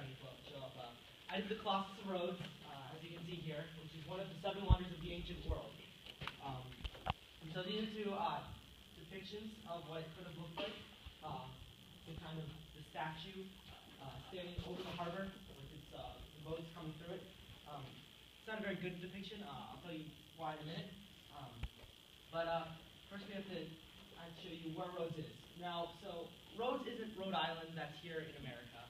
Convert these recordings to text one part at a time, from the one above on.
starting to show up. I did the Colossus of Rhodes, as you can see here, which is one of the seven wonders of the ancient world. Um, and so these are two depictions of what it could have looked like. So kind of the statue standing over the harbor with its the boats coming through it. It's not a very good depiction. I'll tell you why in a minute. But first we have to show you where Rhodes is. Now, so Rhodes isn't Rhode Island that's here in America,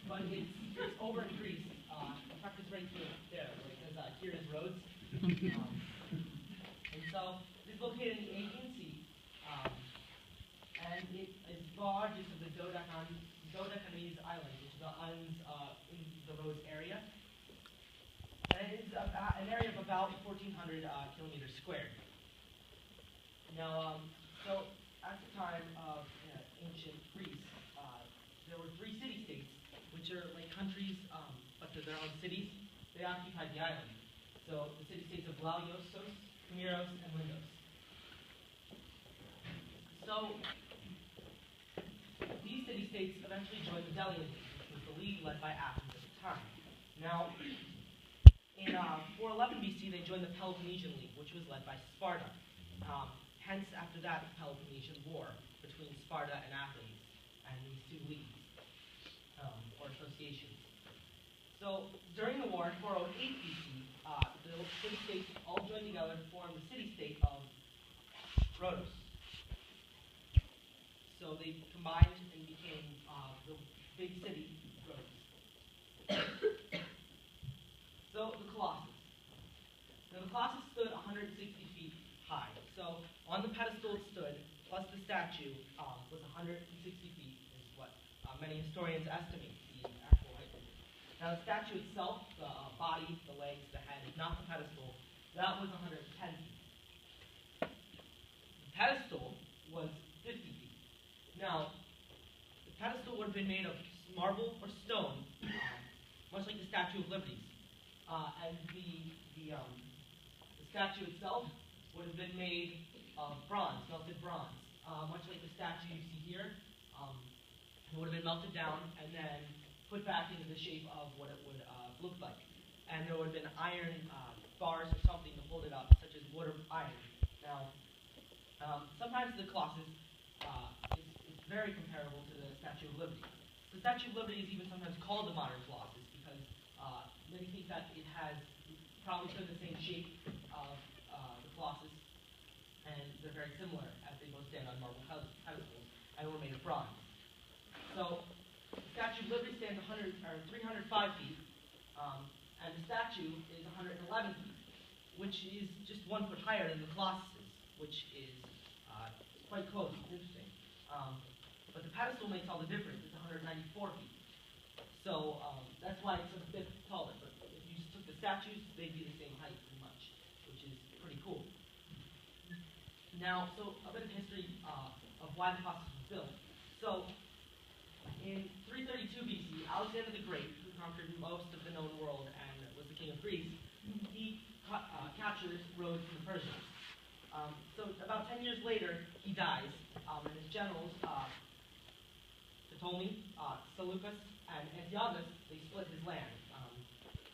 but it's over in Greece. In fact, it's right there, because here is Rhodes. And so it's located in the Aegean Sea, and it is the largest of the Dodecanese Islands, which are the islands in the Rhodes area. And it's an area of about 1,400 kilometers squared. Now, so at the time of ancient Greece, there were three city-states, which are like countries, but they're their own cities. They occupied the island. So the city-states of Laiosos, Camiros, and Lindos. So these city-states eventually joined the Delian League, which was the league led by Athens at the time. Now, in 411 BC, they joined the Peloponnesian League, which was led by Sparta. Hence, after that, the Peloponnesian War between Sparta and Athens, and these two leagues, or associations. So, during the war in 408 BC, the city-states all joined together to form the city-state of Rhodos. So they combined and became the big city, Rhodes. So, the Colossus. Now, the Colossus stood 160 feet high. So, on the pedestal it stood, plus the statue, was 160 feet, is what many historians estimate the actual height. Now, the statue itself, the body, the legs, the head, not the pedestal, that was 110 feet. The pedestal was 50 feet. Now, the pedestal would have been made of marble or stone, much like the Statue of Liberty. And the statue itself would have been made of bronze, melted bronze, much like the statue you see here. It would have been melted down and then put back into the shape of what it would look like. And there would have been iron bars or something to hold it up, such as wood or iron. Now, sometimes the Colossus is very comparable to the Statue of Liberty. The Statue of Liberty is even sometimes called the modern Colossus because many think that it has probably the same shape of the Colossus, and they're very similar as they both stand on marble pedestals and were made of bronze. So, the Statue of Liberty stands 305 feet, and the statue is 111 feet, which is just 1 foot higher than the Colossus, which is quite close. It's interesting. But the pedestal makes all the difference. It's 194 feet. So that's why it's a bit taller. But if you just took the statues, they'd be the same height pretty much, which is pretty cool. Now, so a bit of history of why the Colossus was built. So, in 332 BC, Alexander the Great, who conquered most of the known world and was the king of Greece, he captures Rhodes from the Persians. So about 10 years later, he dies, and his generals, Ptolemy, Seleucus, and Antiochus, they split his land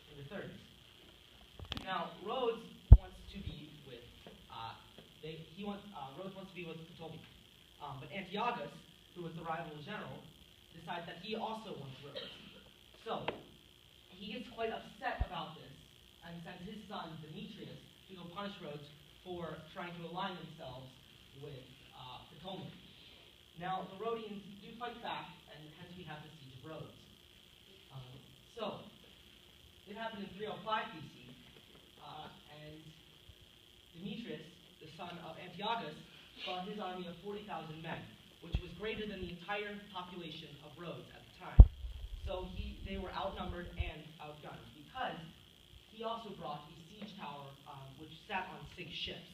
in the 30s. Now, Rhodes wants to be with Rhodes wants to be with Ptolemy, but Antiochus, who was the rival general, decides that he also wants Rhodes. So he gets quite upset about this and sends his son Demetrius to go punish Rhodes for trying to align themselves with Ptolemy. Now, the Rhodians do fight back, and hence we have the Siege of Rhodes. So, it happened in 305 BC, and Demetrius, the son of Antiochus, fought his army of 40,000 men, which was greater than the entire population of Rhodes at the time. So they were outnumbered and outgunned, because he also brought a siege tower which sat on 6 ships.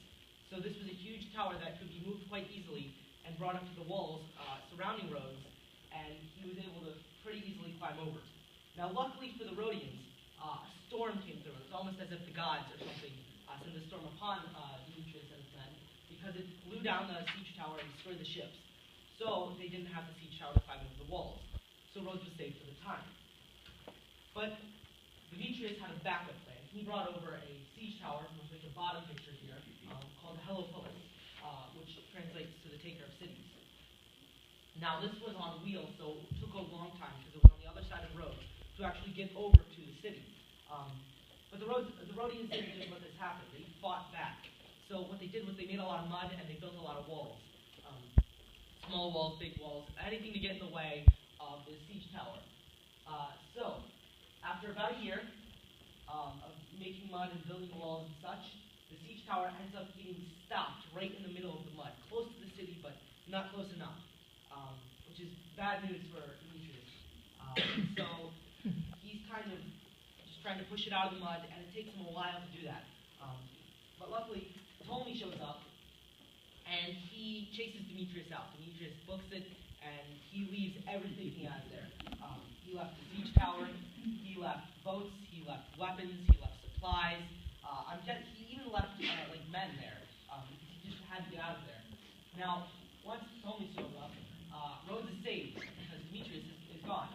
So this was a huge tower that could be moved quite easily and brought up to the walls surrounding Rhodes, and he was able to pretty easily climb over it. Now, luckily for the Rhodians, a storm came through. It's almost as if the gods or something sent a storm upon Demetrius and his men, because it blew down the siege tower and destroyed the ships. So they didn't have the siege tower to climb over the walls. So Rhodes was saved for the time. But Demetrius had a backup plan. He brought over a siege tower, much like the bottom picture here, called the Heliopolis, which translates to the taker of cities. Now, this was on wheels, so it took a long time because it was on the other side of the road to actually get over to the city. But the Rhodians didn't just let this happen. They fought back. So what they did was they made a lot of mud and they built a lot of walls. Small walls, big walls, anything to get in the way of the siege tower. So, after about a year of making mud and building walls and such, the siege tower ends up getting stopped right in the middle of the mud, close to the city, but not close enough, which is bad news for Demetrius. So he's kind of just trying to push it out of the mud, and it takes him a while to do that. But luckily, Ptolemy shows up, and he chases Demetrius out. Demetrius books it, and he leaves everything he has there. He left the siege tower, he left boats, he left weapons, he left supplies. He even left like men there. He just had to get out of there. Now, once Ptolemy shows up, Rhodes is saved because Demetrius is gone,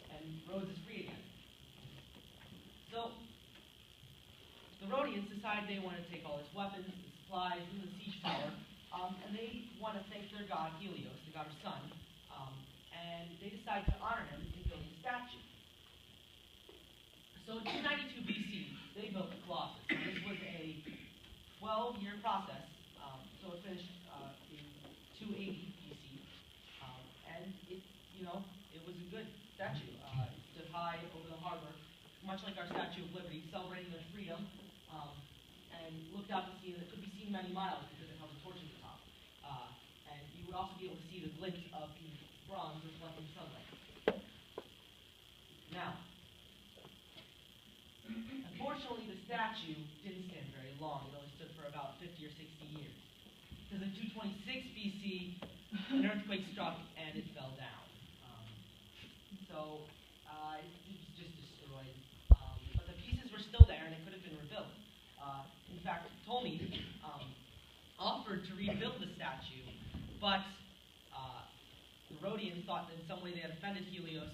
and Rhodes is free again. So the Rhodians decide they want to take all his weapons, his supplies, and the siege tower, and they want to thank their god Helios, the god of sun, and they decide to honor him in building a statue. So in 292 BC, they built the Colossus. And this was a 12-year process, so it finished in 280 BC, and it was a good statue. It stood high over the harbor, much like our Statue of Liberty, celebrating their freedom, and looked out to sea, and it could be seen many miles because it held a torch at the top. And you would also be able to see the glint of the bronze reflecting sunlight. Now, unfortunately, the statue didn't stand very long. It only stood for about 50 or 60 years. Because in 226 BC, an earthquake struck and it fell down. So it was just destroyed. But the pieces were still there and it could have been rebuilt. In fact, Ptolemy offered to rebuild the statue, but the Rhodians thought that in some way they had offended Helios,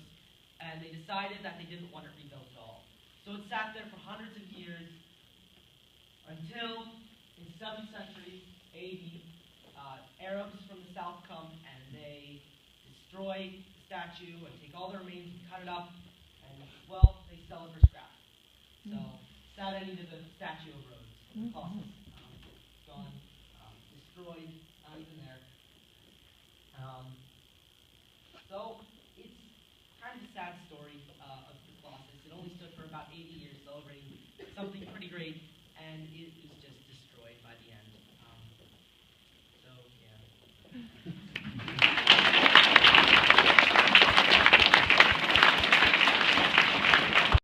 and they decided that they didn't want it rebuilt at all. So it sat there for hundreds of years until in 7th century AD, Arabs from the south come and they destroy the statue and take all the remains and cut it up, and well, they sell it for scrap. So sad ending to the statue of Rhodes, the Colossus. Gone, destroyed, not even there. So it's kind of a sad story of the Colossus. It only stood for about 80 years, celebrating something pretty great, and it